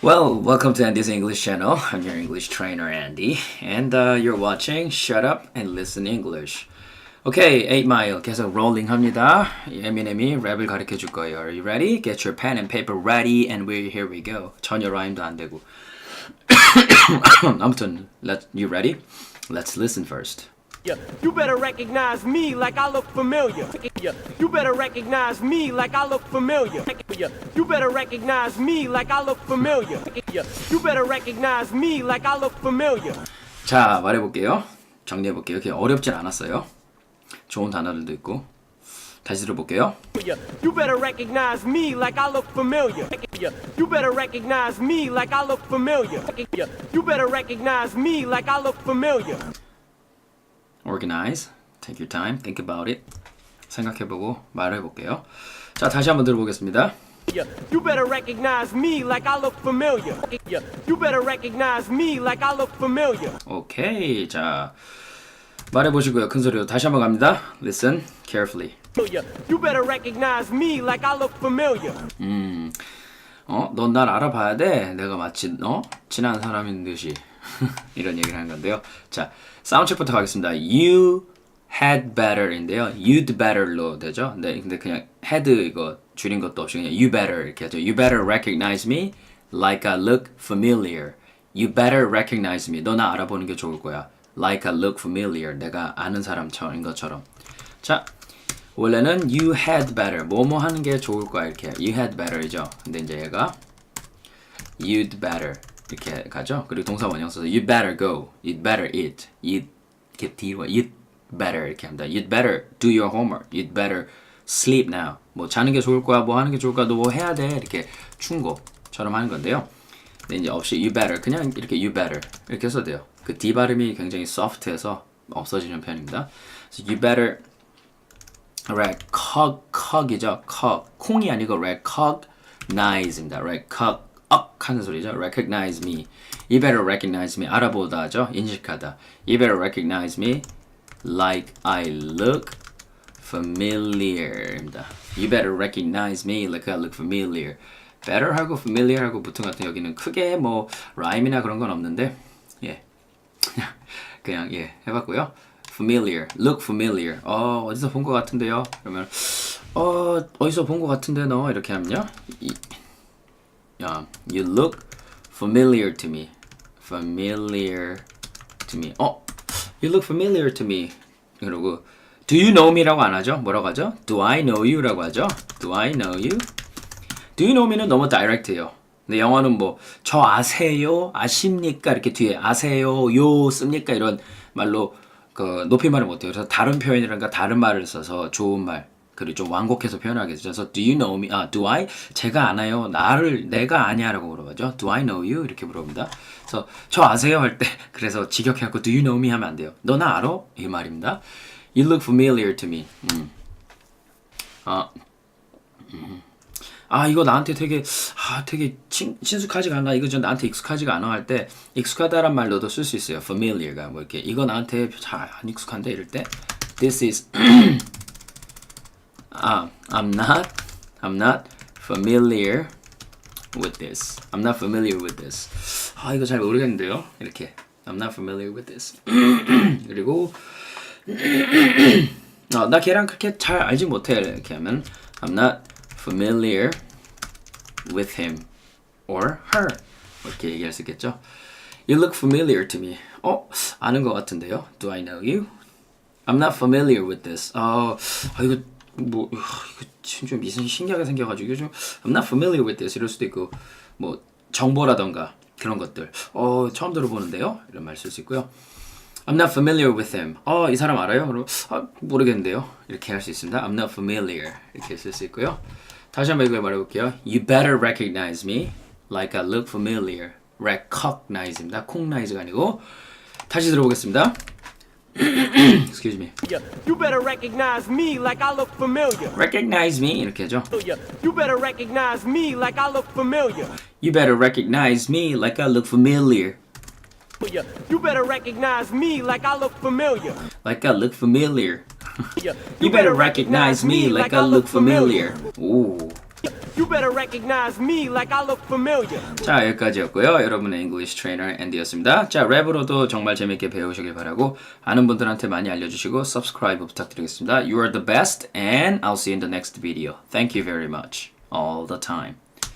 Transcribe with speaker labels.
Speaker 1: Well, welcome to Andy's English channel. I'm your English trainer, Andy, and you're watching Shut Up and Listen English. Okay, 8 Mile 계속 rolling 합니다. 에미넴이 랩을 가르쳐 줄 거예요. Are you ready? Get your pen and paper ready, and here we go. 전혀 라임도 안 되고. 아무튼, you ready? Let's listen first.
Speaker 2: Yeah, you better recognize me like I look familiar. Yeah, you better recognize me like I look familiar. Yeah, you better recognize me like I look familiar. Yeah, you better recognize me like I look familiar.
Speaker 1: 자, 말해볼게요. 정리해볼게요. 이렇게 어렵진 않았어요. 좋은 단어들도 있고. 다시 들어볼게요.
Speaker 2: Yeah, you better recognize me like I look familiar. Yeah, you better recognize me like I look familiar. Yeah, you better recognize me like I look familiar.
Speaker 1: Organize. Take your time. Think about it. 생각해보고 말해볼게요. 자, 다시 한번 들어보겠습니다.
Speaker 2: Yeah, you better recognize me like I look familiar. Yeah, you better recognize me like I look familiar.
Speaker 1: 오케이. 자, 말해보시고요. 큰 소리로 다시 한번 갑니다. Listen carefully.
Speaker 2: Yeah, you better recognize me like I look familiar.
Speaker 1: 넌 날 알아봐야 돼. 내가 마치 친한 사람인 듯이 이런 얘기를 하는 건데요. 자, 사운드체크부터 가겠습니다. You had better인데요. You'd better로 되죠. 네, 근데 그냥 had 이거 줄인 것도 없이 그냥 you better 이렇게 하죠. You better recognize me like I look familiar. You better recognize me. 너 나 알아보는 게 좋을 거야. Like I look familiar. 내가 아는 사람인 것처럼. 자, 원래는 you had better. 뭐뭐 하는 게 좋을 거야 이렇게. You had better이죠. 근데 이제 얘가 you'd better 이렇게 가죠. 그리고 동사 원형 써서 you'd better go, you'd better eat, you'd better 이렇게 합니다. You'd better do your homework, you'd better sleep now. 뭐 자는 게 좋을 거야, 뭐 하는 게 좋을 거야, 너 뭐 해야 돼 이렇게 충고처럼 하는 건데요. 근데 이제 없이 you better 그냥 이렇게 you better 이렇게 써도 돼요. 그 D 발음이 굉장히 soft해서 없어지는 편입니다. So you better recog이죠. 콩이 아니고 recognize입니다. 하는 소리죠. Recognize me. You better recognize me. 알아보다죠. 인식하다. You better recognize me like I look familiar입니다. You better recognize me like I look familiar. better하고 familiar하고 붙은 것 같은 여기는 크게 뭐 라임이나 그런 건 없는데 예 그냥 예 해봤고요. familiar, look familiar. 어디서 본 것 같은데요. 그러면 어디서 본 것 같은데 너 이렇게 하면요. You look familiar to me. Familiar to me. You look familiar to me. 그리고 do you know me라고 안 하죠? 뭐라고 하죠? Do I know you라고 하죠? Do I know you? Do you know me는 너무 direct해요. 근데 영어는 뭐 저 아세요? 아십니까? 이렇게 뒤에 아세요? 요 씁니까? 이런 말로 그 높임말을 못해요. 그래서 다른 표현이란가 다른 말을 써서 좋은 말 그리고 좀 완곡해서 표현하게 되죠. 그래서 do you know me? do I? 제가 아나요? 내가 아냐라고 물어보죠. Do I know you? 이렇게 물어봅니다. 그래서 저 아세요? 할 때 그래서 직역해갖고 do you know me? 하면 안 돼요. 너 나 알아? 이 말입니다. You look familiar to me. 이거 나한테 되게 친숙하지가 않아. 이거 좀 나한테 익숙하지가 않아 할 때 익숙하다란 말로도 쓸 수 있어요. familiar가 뭐 이렇게 이거 나한테 잘 안 익숙한데 이럴 때 this is I'm not familiar with this. I'm not familiar with this. 이거 잘 모르겠는데요. 이렇게 I'm not familiar with this. 그리고 나 걔랑 그렇게 잘 알지 못해. 이렇게 하면 I'm not familiar with him or her. 이렇게 얘기할 수 있겠죠. You look familiar to me. 아는 것 같은데요. Do I know you? I'm not familiar with this. 이거 이거 좀 신기하게 생겨가지고 좀 I'm not familiar with this 이럴 수도 있고 뭐 정보라던가 그런 것들 처음 들어보는데요 이런 말 쓸 수 있고요. I'm not familiar with him. 이 사람 알아요? 그럼 모르겠는데요 이렇게 할 수 있습니다. I'm not familiar 이렇게 쓸 수 있고요. 다시 한번 이걸 말해볼게요. You better recognize me like I look familiar. recognize입니다. cognize가 아니고 다시 들어보겠습니다. Excuse me.
Speaker 2: Yeah, you better recognize me like I look familiar.
Speaker 1: Recognize me 이렇게 하죠.
Speaker 2: Yeah, you better recognize me like I look familiar.
Speaker 1: You better recognize me like I look familiar.
Speaker 2: Yeah, you better recognize me like I look familiar.
Speaker 1: Like I look familiar.
Speaker 2: Yeah,
Speaker 1: You better recognize me like I look familiar. 오.
Speaker 2: You better recognize me like I look familiar.
Speaker 1: 자, 여기까지였고요. 여러분의 잉글리시 트레이너 앤디였습니다. 자, 랩으로도 정말 재밌게 배우시길 바라고 아는 분들한테 많이 알려주시고 subscribe 부탁드리겠습니다. You are the best and I'll see you in the next video. Thank you very much. All the time.